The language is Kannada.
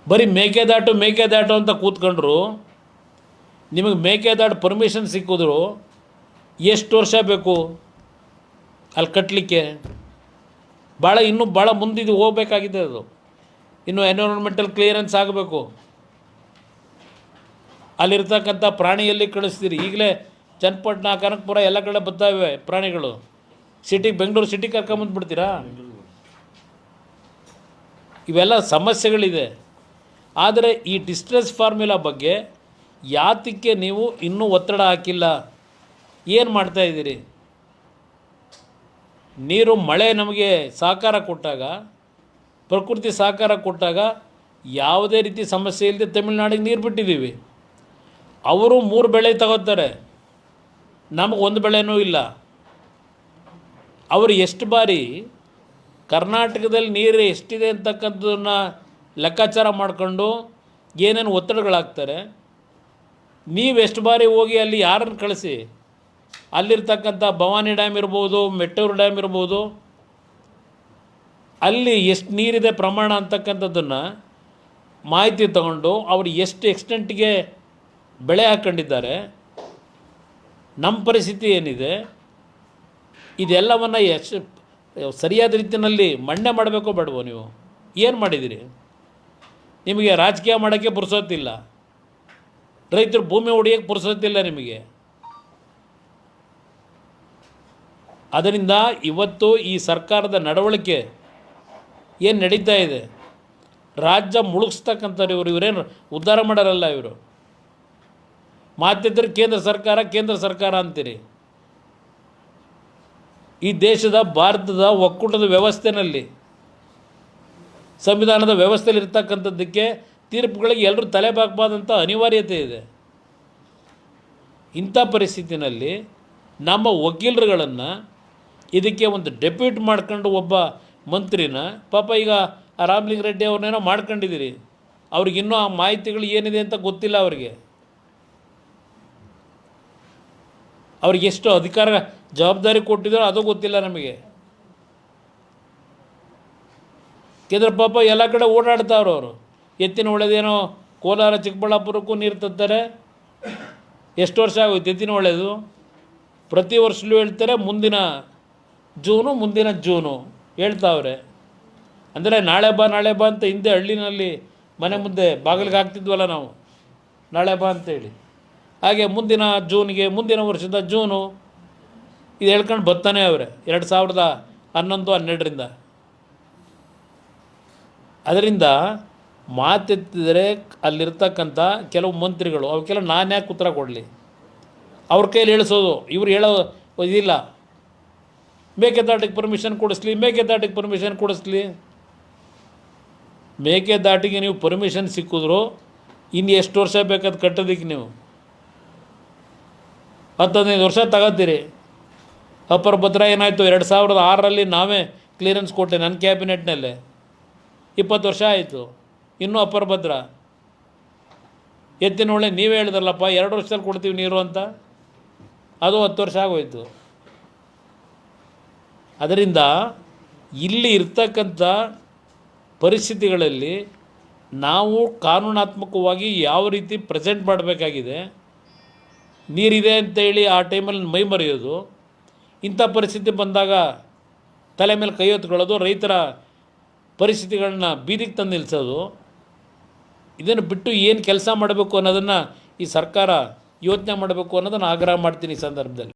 ಬರೀ ಮೇಕೆದಾಟು ಅಂತ ಕೂತ್ಕೊಂಡ್ರು. ನಿಮಗೆ ಮೇಕೆದಾಟು ಪರ್ಮಿಷನ್ ಸಿಕ್ಕಿದ್ರು ಎಷ್ಟು ವರ್ಷ ಬೇಕು ಅಲ್ಲಿ ಕಟ್ಟಲಿಕ್ಕೆ? ಇನ್ನೂ ಭಾಳ ಮುಂದಿದ್ದು ಹೋಗಬೇಕಾಗಿದೆ. ಅದು ಇನ್ನೂ ಎನ್ವಿರಾನ್ಮೆಂಟಲ್ ಕ್ಲಿಯರೆನ್ಸ್ ಆಗಬೇಕು. ಅಲ್ಲಿರ್ತಕ್ಕಂಥ ಪ್ರಾಣಿಯಲ್ಲಿ ಕಳಿಸ್ತೀರಿ. ಈಗಲೇ ಚನ್ನಪಟ್ಟಣ, ಕನಕಪುರ ಎಲ್ಲ ಕಡೆ ಬರ್ತಾಯಿವೆ ಪ್ರಾಣಿಗಳು. ಬೆಂಗಳೂರು ಸಿಟಿ ಕರ್ಕೊಂಬಂದ್ಬಿಡ್ತೀರಾ? ಇವೆಲ್ಲ ಸಮಸ್ಯೆಗಳಿದೆ. ಆದರೆ ಈ ಡಿಸ್ಟ್ರೆಸ್ ಫಾರ್ಮುಲಾ ಬಗ್ಗೆ ಯಾತಕ್ಕೆ ನೀವು ಇನ್ನೂ ಒತ್ತಡ ಹಾಕಿಲ್ಲ? ಏನು ಮಾಡ್ತಾಯಿದ್ದೀರಿ? ನೀರು, ಮಳೆ ನಮಗೆ ಸಹಕಾರ ಕೊಟ್ಟಾಗ, ಪ್ರಕೃತಿ ಸಹಕಾರ ಕೊಟ್ಟಾಗ ಯಾವುದೇ ರೀತಿ ಸಮಸ್ಯೆ ಇಲ್ಲದೆ ತಮಿಳ್ನಾಡಿಗೆ ನೀರು ಬಿಟ್ಟಿದ್ದೀವಿ. ಅವರು 3 ಬೆಳೆ ತಗೋತಾರೆ, ನಮಗೆ 1 ಬೆಳೆನೂ ಇಲ್ಲ. ಅವರು ಎಷ್ಟು ಬಾರಿ ಕರ್ನಾಟಕದಲ್ಲಿ ನೀರು ಎಷ್ಟಿದೆ ಅಂತಕ್ಕಂಥದ್ದನ್ನು ಲೆಕ್ಕಾಚಾರ ಮಾಡಿಕೊಂಡು ಏನೇನು ಒತ್ತಡಗಳಾಗ್ತಾರೆ. ನೀವು ಎಷ್ಟು ಬಾರಿ ಹೋಗಿ ಅಲ್ಲಿ ಯಾರನ್ನು ಕಳಿಸಿ, ಅಲ್ಲಿರ್ತಕ್ಕಂಥ ಭವಾನಿ ಡ್ಯಾಮ್ ಇರ್ಬೋದು, ಮೆಟ್ಟೂರು ಡ್ಯಾಮ್ ಇರ್ಬೋದು, ಅಲ್ಲಿ ಎಷ್ಟು ನೀರಿದೆ ಪ್ರಮಾಣ ಅಂತಕ್ಕಂಥದ್ದನ್ನು ಮಾಹಿತಿ ತಗೊಂಡು ಅವರು ಎಷ್ಟು ಎಕ್ಸ್ಟೆಂಟ್ಗೆ ಬೆಳೆ ಹಾಕ್ಕೊಂಡಿದ್ದಾರೆ, ನಮ್ಮ ಪರಿಸ್ಥಿತಿ ಏನಿದೆ, ಇದೆಲ್ಲವನ್ನು ಸರಿಯಾದ ರೀತಿಯಲ್ಲಿ ಮಂಡನೆ ಮಾಡಬೇಕೋ ಬೇಡವೋ? ನೀವು ಏನು ಮಾಡಿದ್ದೀರಿ? ನಿಮಗೆ ರಾಜಕೀಯ ಮಾಡೋಕ್ಕೆ ಪುರ್ಸೊತ್ತಿಲ್ಲ, ರೈತರು ಭೂಮಿ ಹೊಡೆಯೋಕ್ಕೆ ಪುರ್ಸೊತ್ತಿಲ್ಲ ನಿಮಗೆ. ಅದರಿಂದ ಇವತ್ತು ಈ ಸರ್ಕಾರದ ನಡವಳಿಕೆ ಏನು ನಡೀತಾ ಇದೆ, ರಾಜ್ಯ ಮುಳುಗಿಸ್ತಕ್ಕಂಥವ್ರು ಇವರೇನು ಉದ್ಧಾರ ಮಾಡೋರಲ್ಲ. ಇವರು ಮಾತಿದ್ದರೆ ಕೇಂದ್ರ ಸರ್ಕಾರ ಅಂತೀರಿ. ಈ ದೇಶದ ಭಾರತದ ಒಕ್ಕೂಟದ ವ್ಯವಸ್ಥೆಯಲ್ಲಿ, ಸಂವಿಧಾನದ ವ್ಯವಸ್ಥೆಯಲ್ಲಿ ಇರ್ತಕ್ಕಂಥದ್ದಕ್ಕೆ ತೀರ್ಪುಗಳಿಗೆ ಎಲ್ಲರೂ ತಲೆ ಬಾಗಬಾರ್ದಂಥ ಅನಿವಾರ್ಯತೆ ಇದೆ. ಇಂಥ ಪರಿಸ್ಥಿತಿನಲ್ಲಿ ನಮ್ಮ ವಕೀಲರುಗಳನ್ನು ಇದಕ್ಕೆ ಒಂದು ಡೆಪ್ಯೂಟ್ ಮಾಡ್ಕೊಂಡು ಒಬ್ಬ ಮಂತ್ರಿನ, ಪಾಪ ಈಗ ರಾಮಲಿಂಗ ರೆಡ್ಡಿ ಅವ್ರನ್ನೇನೋ ಮಾಡ್ಕೊಂಡಿದ್ದೀರಿ, ಅವ್ರಿಗಿನ್ನೂ ಆ ಮಾಹಿತಿಗಳು ಏನಿದೆ ಅಂತ ಗೊತ್ತಿಲ್ಲ. ಅವ್ರಿಗೆ ಎಷ್ಟು ಅಧಿಕಾರ ಜವಾಬ್ದಾರಿ ಕೊಟ್ಟಿದ್ದಾರೋ ಅದು ಗೊತ್ತಿಲ್ಲ ನಮಗೆ. ಕೇಂದ್ರ ಪಾಪ ಎಲ್ಲ ಕಡೆ ಓಡಾಡ್ತಾವ್ರು. ಅವರು ಎತ್ತಿನ ಹೊಳೆದೇನೋ ಕೋಲಾರ ಚಿಕ್ಕಬಳ್ಳಾಪುರಕ್ಕೂ ನೀರು ತರ್ತಾರೆ. ಎಷ್ಟು ವರ್ಷ ಆಗೋಯ್ತು ಎತ್ತಿನ ಹೊಳೆದು? ಪ್ರತಿ ವರ್ಷಲೂ ಹೇಳ್ತಾರೆ ಮುಂದಿನ ಜೂನು ಹೇಳ್ತಾವ್ರೆ. ಅಂದರೆ ನಾಳೆ ಬಾ ಅಂತ ಹಿಂದೆ ಹಳ್ಳಿನಲ್ಲಿ ಮನೆ ಮುಂದೆ ಬಾಗಿಲಿಗೆ ಹಾಕ್ತಿದ್ವಲ್ಲ ನಾವು, ನಾಳೆ ಬಾ ಅಂತೇಳಿ. ಹಾಗೆ ಮುಂದಿನ ವರ್ಷದ ಜೂನು ಇದು ಹೇಳ್ಕೊಂಡು ಬರ್ತಾನೆ ಅವರೇ 2011-12ರಿಂದ. ಅದರಿಂದ ಮಾತೆತ್ತಿದರೆ ಅಲ್ಲಿರ್ತಕ್ಕಂಥ ಕೆಲವು ಮಂತ್ರಿಗಳು ಅವಕ್ಕೆಲ್ಲ ನಾನು ಯಾಕೆ ಉತ್ತರ ಕೊಡಲಿ? ಅವ್ರ ಕೈಯಲ್ಲಿ ಹೇಳಿಸೋದು, ಇವ್ರು ಹೇಳೋ ಇದಿಲ್ಲ. ಮೇಕೆದಾಟಿಗೆ ಪರ್ಮಿಷನ್ ಕೊಡಿಸ್ಲಿ. ಮೇಕೆದಾಟಿಗೆ ನೀವು ಪರ್ಮಿಷನ್ ಸಿಕ್ಕಿದ್ರು ಇನ್ನು ಎಷ್ಟು ವರ್ಷ ಬೇಕಾದ ಕಟ್ಟೋದಕ್ಕೆ? ನೀವು 10-15 ವರ್ಷ ತಗೋತೀರಿ. ಅಪ್ಪರ್ ಭದ್ರಾ ಏನಾಯಿತು? 2006ರಲ್ಲಿ ನಾವೇ ಕ್ಲಿಯರೆನ್ಸ್ ಕೊಟ್ಟೆ ನನ್ನ ಕ್ಯಾಬಿನೆಟ್ನಲ್ಲೇ. 20 ವರ್ಷ ಆಯಿತು. ಇನ್ನೂ ಅಪ್ಪರ್ ಭದ್ರಾ ಎತ್ತಿನ ಹೊಳೆ ನೀವೇ ಹೇಳಿದ್ರಲ್ಲಪ್ಪ 2 ವರ್ಷದಲ್ಲಿ ಕೊಡ್ತೀವಿ ನೀರು ಅಂತ, ಅದು 10 ವರ್ಷ ಆಗೋಯ್ತು. ಅದರಿಂದ ಇಲ್ಲಿ ಇರ್ತಕ್ಕಂಥ ಪರಿಸ್ಥಿತಿಗಳಲ್ಲಿ ನಾವು ಕಾನೂನಾತ್ಮಕವಾಗಿ ಯಾವ ರೀತಿ ಪ್ರೆಸೆಂಟ್ ಮಾಡಬೇಕಾಗಿದೆ, ನೀರಿದೆ ಅಂತೇಳಿ ಆ ಟೈಮಲ್ಲಿ ಮೈ ಮರೆಯೋದು, ಇಂಥ ಪರಿಸ್ಥಿತಿ ಬಂದಾಗ ತಲೆ ಮೇಲೆ ಕೈ ಹೊತ್ಕೊಳ್ಳೋದು, ರೈತರ ಪರಿಸ್ಥಿತಿಗಳನ್ನ ಬೀದಿಗೆ ತಂದು ನಿಲ್ಲಿಸೋದು, ಇದನ್ನು ಬಿಟ್ಟು ಏನು ಕೆಲಸ ಮಾಡಬೇಕು ಅನ್ನೋದನ್ನು ಈ ಸರ್ಕಾರ ಯೋಚನೆ ಮಾಡಬೇಕು ಅನ್ನೋದನ್ನು ಆಗ್ರಹ ಮಾಡ್ತೀನಿ ಈ ಸಂದರ್ಭದಲ್ಲಿ.